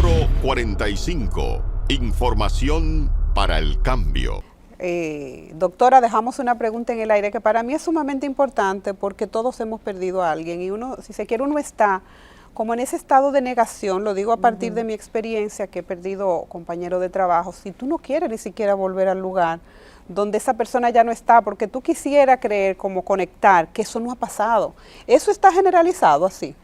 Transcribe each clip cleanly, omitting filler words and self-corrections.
Foro 45. Información para el cambio. Doctora, dejamos una pregunta en el aire que para mí es sumamente importante porque todos hemos perdido a alguien y uno, si se quiere, uno está como en ese estado de negación, lo digo a partir de mi experiencia que he perdido compañeros de trabajo. Si tú no quieres ni siquiera volver al lugar donde esa persona ya no está, porque tú quisieras creer, como conectar, que eso no ha pasado. ¿Eso está generalizado así?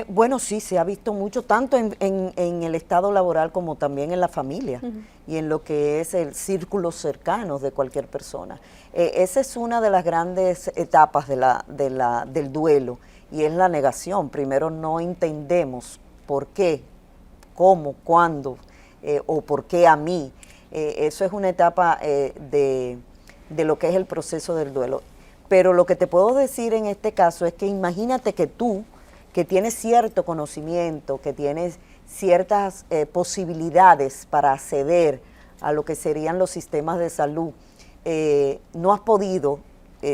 Bueno, sí, se ha visto mucho, tanto en el estado laboral como también en la familia y en lo que es el círculo cercano de cualquier persona. Esa es una de las grandes etapas del duelo y es la negación. Primero no entendemos por qué, cómo, cuándo o por qué a mí. Eso es una etapa de lo que es el proceso del duelo. Pero lo que te puedo decir en este caso es que imagínate que tú, que tienes cierto conocimiento, que tienes ciertas posibilidades para acceder a lo que serían los sistemas de salud, no has podido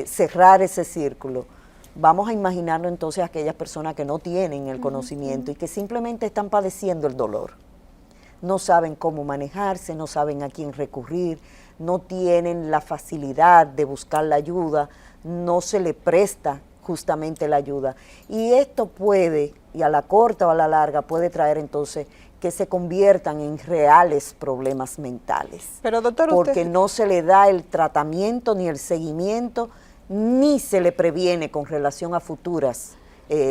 cerrar ese círculo. Vamos a imaginarlo entonces a aquellas personas que no tienen el conocimiento y que simplemente están padeciendo el dolor. No saben cómo manejarse, no saben a quién recurrir, no tienen la facilidad de buscar la ayuda, no se le presta justamente la ayuda. Y esto puede, y a la corta o a la larga, puede traer entonces que se conviertan en reales problemas mentales. Pero doctor, porque no se le da el tratamiento ni el seguimiento, ni se le previene con relación a futuras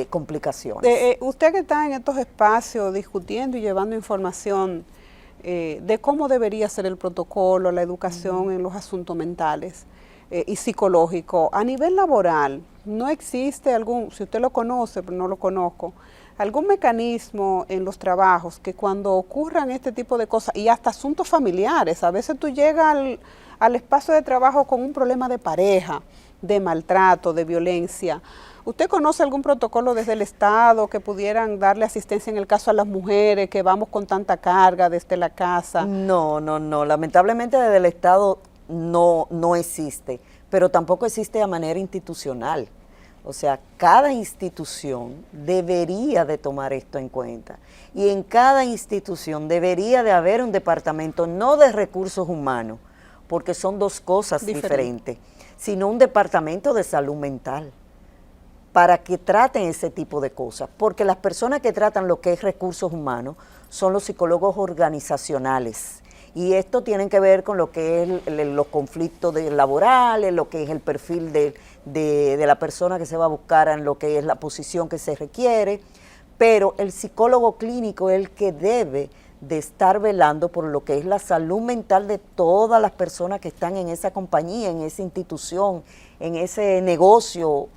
complicaciones. Usted que está en estos espacios discutiendo y llevando información de cómo debería ser el protocolo, la educación en los asuntos mentales y psicológicos, a nivel laboral, ¿no existe algún, si usted lo conoce, pero no lo conozco, algún mecanismo en los trabajos que cuando ocurran este tipo de cosas, y hasta asuntos familiares, a veces tú llegas al espacio de trabajo con un problema de pareja, de maltrato, de violencia, ¿usted conoce algún protocolo desde el Estado que pudieran darle asistencia en el caso a las mujeres que vamos con tanta carga desde la casa? No, lamentablemente desde el Estado no existe, pero tampoco existe de manera institucional. O sea, cada institución debería de tomar esto en cuenta. Y en cada institución debería de haber un departamento, no de recursos humanos, porque son dos cosas diferentes, sino un departamento de salud mental, para que traten ese tipo de cosas. Porque las personas que tratan lo que es recursos humanos son los psicólogos organizacionales. Y esto tiene que ver con lo que es los conflictos laborales, lo que es el perfil de la persona que se va a buscar en lo que es la posición que se requiere, pero el psicólogo clínico es el que debe de estar velando por lo que es la salud mental de todas las personas que están en esa compañía, en esa institución, en ese negocio,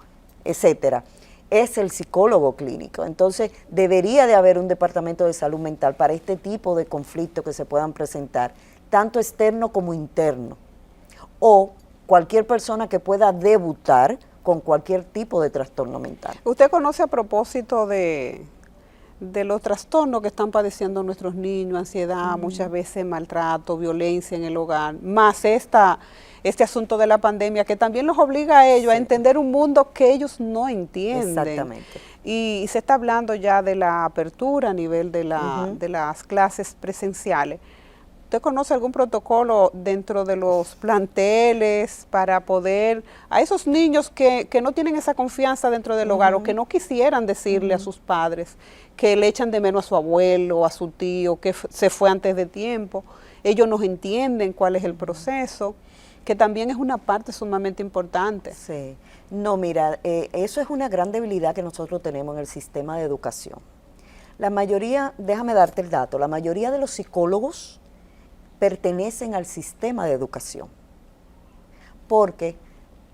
etcétera. Es el psicólogo clínico. Entonces, debería de haber un departamento de salud mental para este tipo de conflictos que se puedan presentar, tanto externo como interno. O cualquier persona que pueda debutar con cualquier tipo de trastorno mental. ¿Usted conoce a propósito de los trastornos que están padeciendo nuestros niños, ansiedad, muchas veces maltrato, violencia en el hogar, más este asunto de la pandemia que también los obliga a ellos a entender un mundo que ellos no entienden? Exactamente. Y se está hablando ya de la apertura a nivel de las clases presenciales. ¿Usted conoce algún protocolo dentro de los planteles para poder, a esos niños que no tienen esa confianza dentro del hogar o que no quisieran decirle a sus padres que le echan de menos a su abuelo, a su tío, que se fue antes de tiempo, ellos no entienden cuál es el proceso, que también es una parte sumamente importante? Sí. No, mira, eso es una gran debilidad que nosotros tenemos en el sistema de educación. La mayoría, déjame darte el dato, la mayoría de los psicólogos pertenecen al sistema de educación, porque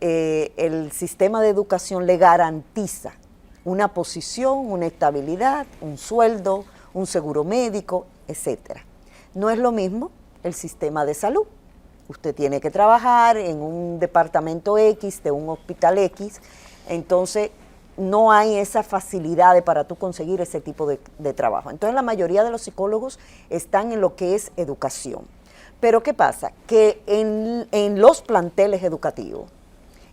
el sistema de educación le garantiza una posición, una estabilidad, un sueldo, un seguro médico, etcétera. No es lo mismo el sistema de salud. Usted tiene que trabajar en un departamento X, de un hospital X, entonces no hay esa facilidad para tú conseguir ese tipo de trabajo. Entonces la mayoría de los psicólogos están en lo que es educación. Pero ¿qué pasa? Que en los planteles educativos,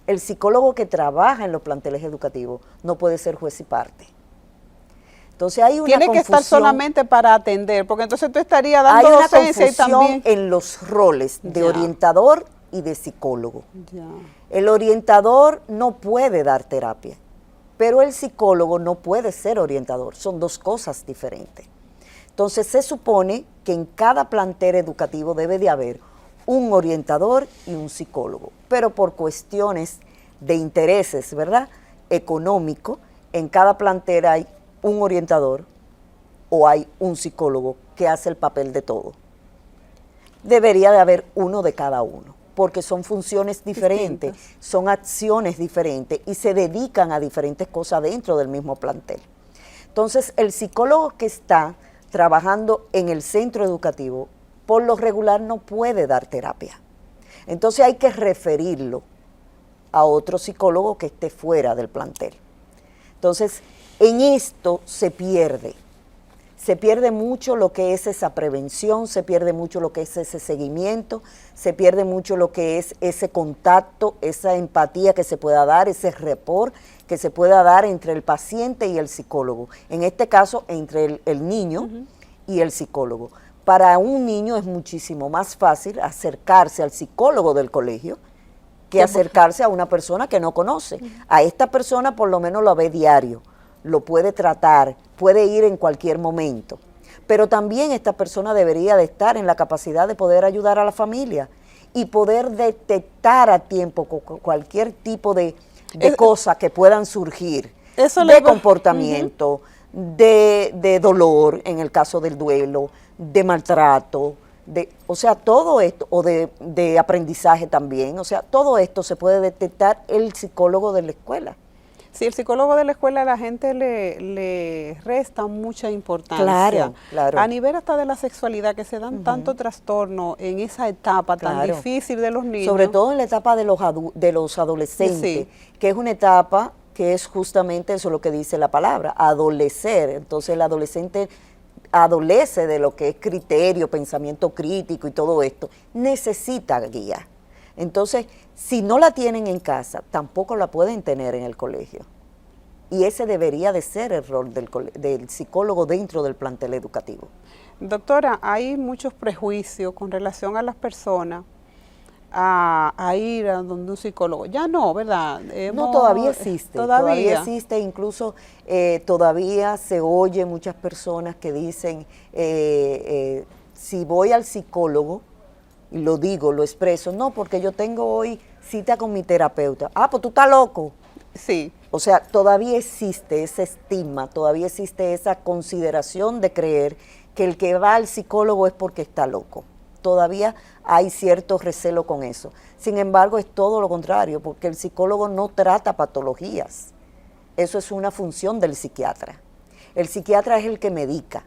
el psicólogo que trabaja en los planteles educativos no puede ser juez y parte. Entonces hay una Tiene que estar confusión, solamente para atender, porque entonces tú estarías dando hay una docencia y confusión también... en los roles de Ya. orientador y de psicólogo. Ya. El orientador no puede dar terapia, pero el psicólogo no puede ser orientador, son dos cosas diferentes. Entonces se supone que en cada plantel educativo debe de haber un orientador y un psicólogo, pero por cuestiones de intereses, ¿verdad?, económico, en cada plantel hay un orientador o hay un psicólogo que hace el papel de todo. Debería de haber uno de cada uno, porque son funciones diferentes, Distintas. son acciones diferentes y se dedican a diferentes cosas dentro del mismo plantel. Entonces, el psicólogo que está trabajando en el centro educativo, por lo regular no puede dar terapia. Entonces hay que referirlo a otro psicólogo que esté fuera del plantel. Entonces, en esto se pierde mucho lo que es esa prevención, se pierde mucho lo que es ese seguimiento, se pierde mucho lo que es ese contacto, esa empatía que se pueda dar, ese rapport que se pueda dar entre el paciente y el psicólogo. En este caso, entre el niño y el psicólogo. Para un niño es muchísimo más fácil acercarse al psicólogo del colegio que acercarse a una persona que no conoce. A esta persona por lo menos lo ve diario, lo puede tratar, puede ir en cualquier momento. Pero también esta persona debería de estar en la capacidad de poder ayudar a la familia y poder detectar a tiempo cualquier tipo de cosas que puedan surgir, de comportamiento, de dolor en el caso del duelo, de maltrato, o sea, todo esto, o de aprendizaje también, o sea, todo esto se puede detectar el psicólogo de la escuela. Sí, el psicólogo de la escuela a la gente le resta mucha importancia. Claro, claro. A nivel hasta de la sexualidad, que se dan tanto trastorno en esa etapa tan difícil de los niños. Sobre todo en la etapa de los adolescentes, que es una etapa que es justamente eso lo que dice la palabra, adolecer. Entonces el adolescente adolece de lo que es criterio, pensamiento crítico y todo esto, necesita guía. Entonces, si no la tienen en casa, tampoco la pueden tener en el colegio. Y ese debería de ser el rol del psicólogo dentro del plantel educativo. Doctora, hay muchos prejuicios con relación a las personas a ir a donde un psicólogo. Ya no, ¿verdad? No, todavía existe. Todavía existe, incluso todavía se oye muchas personas que dicen, si voy al psicólogo, y lo digo, lo expreso, no, porque yo tengo hoy cita con mi terapeuta. Ah, pues tú estás loco. Sí. O sea, todavía existe ese estigma, todavía existe esa consideración de creer que el que va al psicólogo es porque está loco. Todavía hay cierto recelo con eso. Sin embargo, es todo lo contrario, porque el psicólogo no trata patologías. Eso es una función del psiquiatra. El psiquiatra es el que medica.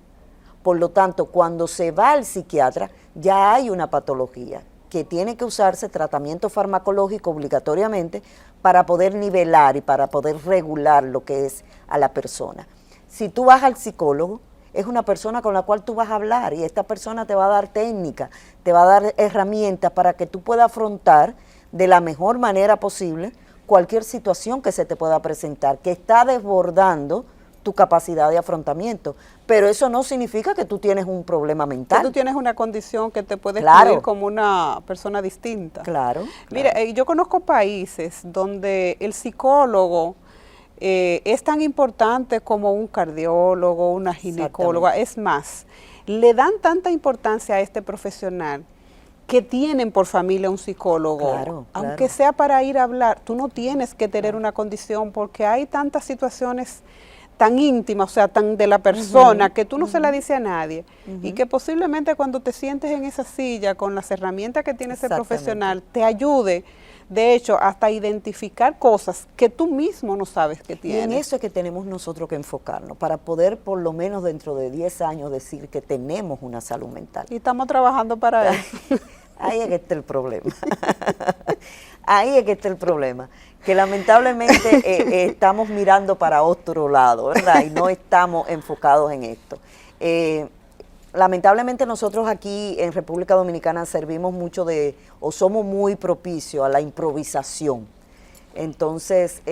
Por lo tanto, cuando se va al psiquiatra, ya hay una patología que tiene que usarse tratamiento farmacológico obligatoriamente para poder nivelar y para poder regular lo que es a la persona. Si tú vas al psicólogo, es una persona con la cual tú vas a hablar y esta persona te va a dar técnica, te va a dar herramientas para que tú puedas afrontar de la mejor manera posible cualquier situación que se te pueda presentar, que está desbordando tu capacidad de afrontamiento, pero eso no significa que tú tienes un problema mental. Que tú tienes una condición que te puede excluir como una persona distinta. Claro. Mira, yo conozco países donde el psicólogo es tan importante como un cardiólogo, una ginecóloga. Es más, le dan tanta importancia a este profesional que tienen por familia un psicólogo, aunque sea para ir a hablar. Tú no tienes que tener una condición porque hay tantas situaciones tan íntima, o sea, tan de la persona, que tú no se la dices a nadie, y que posiblemente cuando te sientes en esa silla con las herramientas que tiene ese profesional, te ayude, de hecho, hasta identificar cosas que tú mismo no sabes que tienes. Y en eso es que tenemos nosotros que enfocarnos, para poder por lo menos dentro de 10 años decir que tenemos una salud mental. Y estamos trabajando para eso. Ahí es que está el problema. Ahí es que está el problema. Que lamentablemente estamos mirando para otro lado, ¿verdad? Y no estamos enfocados en esto. Lamentablemente nosotros aquí en República Dominicana servimos mucho o somos muy propicios a la improvisación. Entonces,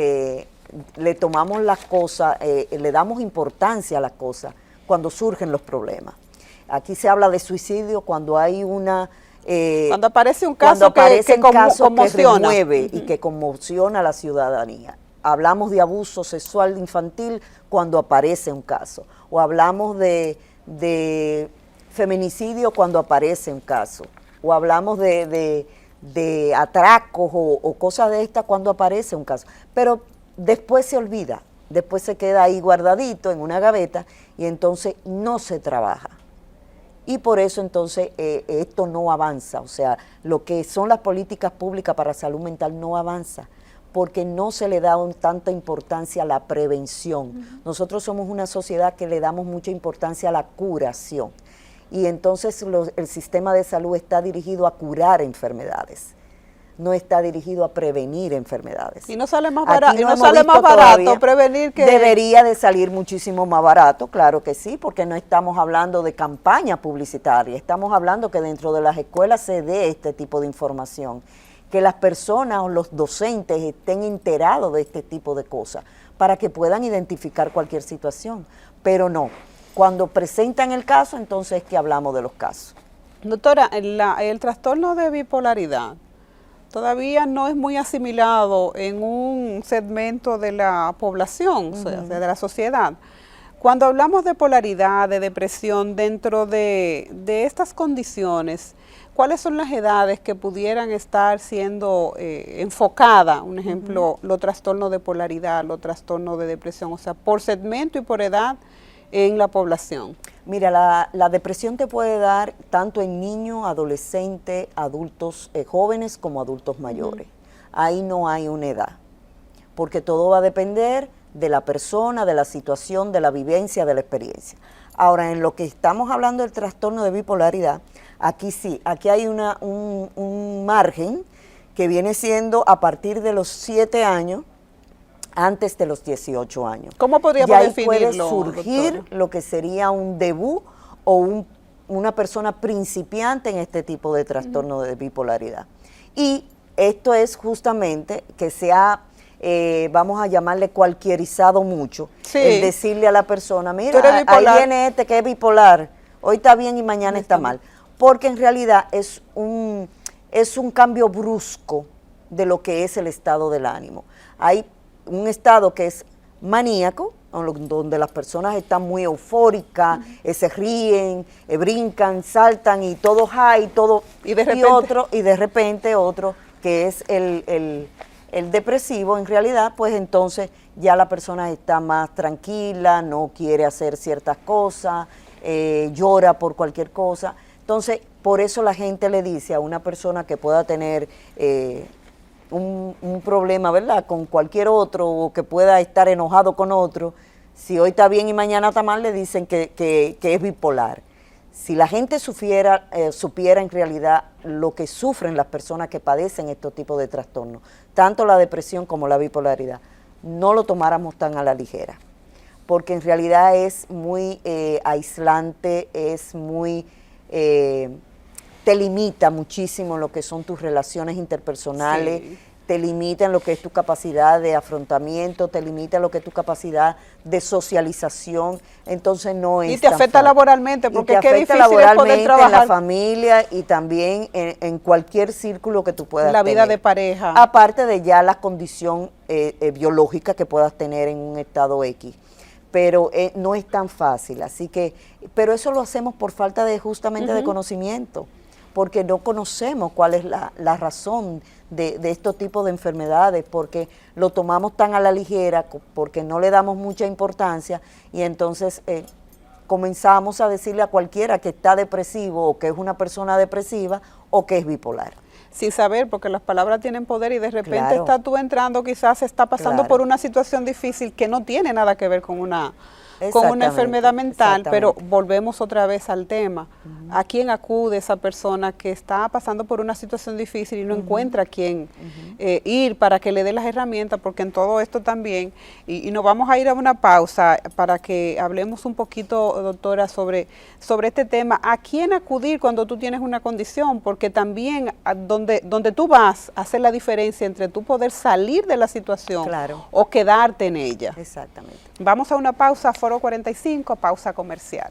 le tomamos las cosas, le damos importancia a las cosas cuando surgen los problemas. Aquí se habla de suicidio cuando hay una... cuando aparece un caso que conmociona. Remueve y que conmociona a la ciudadanía. Hablamos de abuso sexual infantil cuando aparece un caso. O hablamos de feminicidio cuando aparece un caso. O hablamos de atracos o cosas de estas cuando aparece un caso. Pero después se olvida, después se queda ahí guardadito en una gaveta y entonces no se trabaja. Y por eso entonces esto no avanza, o sea, lo que son las políticas públicas para salud mental no avanza, porque no se le da tanta importancia a la prevención. Nosotros somos una sociedad que le damos mucha importancia a la curación. Y entonces el sistema de salud está dirigido a curar enfermedades, no está dirigido a prevenir enfermedades. Y no sale más barato prevenir que... Debería de salir muchísimo más barato, claro que sí, porque no estamos hablando de campaña publicitaria, estamos hablando que dentro de las escuelas se dé este tipo de información, que las personas o los docentes estén enterados de este tipo de cosas, para que puedan identificar cualquier situación, pero no. Cuando presentan el caso, entonces es que hablamos de los casos. Doctora, el trastorno de bipolaridad todavía no es muy asimilado en un segmento de la población, o sea, de la sociedad. Cuando hablamos de polaridad, de depresión, dentro de estas condiciones, ¿cuáles son las edades que pudieran estar siendo enfocadas? Un ejemplo, los trastornos de polaridad, los trastornos de depresión, o sea, por segmento y por edad en la población. Mira, la depresión te puede dar tanto en niños, adolescentes, adultos jóvenes como adultos mayores. Ahí no hay una edad, porque todo va a depender de la persona, de la situación, de la vivencia, de la experiencia. Ahora, en lo que estamos hablando del trastorno de bipolaridad, aquí sí, aquí hay un margen que viene siendo a partir de los 7 años, antes de los 18 años. ¿Cómo podríamos definirlo, puede surgir, doctora, lo que sería un debut o una persona principiante en este tipo de trastorno de bipolaridad. Y esto es justamente que se ha, vamos a llamarle cualquierizado mucho, sí, el decirle a la persona, mira, ahí viene este que es bipolar, hoy está bien y mañana está mal. Porque en realidad es un cambio brusco de lo que es el estado del ánimo. Hay un estado que es maníaco, donde las personas están muy eufóricas, se ríen, brincan, saltan y todo high, todo y de repente otro que es el depresivo, en realidad, pues entonces ya la persona está más tranquila, no quiere hacer ciertas cosas, llora por cualquier cosa. Entonces, por eso la gente le dice a una persona que pueda tener un problema, ¿verdad?, con cualquier otro, o que pueda estar enojado con otro, si hoy está bien y mañana está mal, le dicen que es bipolar. Si la gente supiera en realidad lo que sufren las personas que padecen estos tipos de trastornos, tanto la depresión como la bipolaridad, no lo tomáramos tan a la ligera, porque en realidad es muy aislante, es muy... te limita muchísimo lo que son tus relaciones interpersonales, sí, te limita en lo que es tu capacidad de afrontamiento, te limita en lo que es tu capacidad de socialización, entonces no es. Y te afecta laboralmente, porque es que es difícil poder trabajar en la familia y también en cualquier círculo que tú puedas tener. La vida de pareja. Aparte de ya la condición biológica que puedas tener en un estado X. Pero no es tan fácil, así que, pero eso lo hacemos por falta de justamente de conocimiento, porque no conocemos cuál es la razón de estos tipos de enfermedades, porque lo tomamos tan a la ligera, porque no le damos mucha importancia, y entonces comenzamos a decirle a cualquiera que está depresivo, o que es una persona depresiva, o que es bipolar. Sin saber, porque las palabras tienen poder y de repente está tú entrando, quizás está pasando por una situación difícil que no tiene nada que ver con una con una Exactamente, enfermedad mental, pero exactamente. volvemos otra vez al tema. ¿A quién acude esa persona que está pasando por una situación difícil y no encuentra a quién ir para que le dé las herramientas? Porque en todo esto también, y nos vamos a ir a una pausa para que hablemos un poquito, doctora, sobre este tema. ¿A quién acudir cuando tú tienes una condición? Porque también donde tú vas hace la diferencia entre tú poder salir de la situación Claro. o quedarte en ella. Exactamente. Vamos a una pausa, Foro 45, pausa comercial.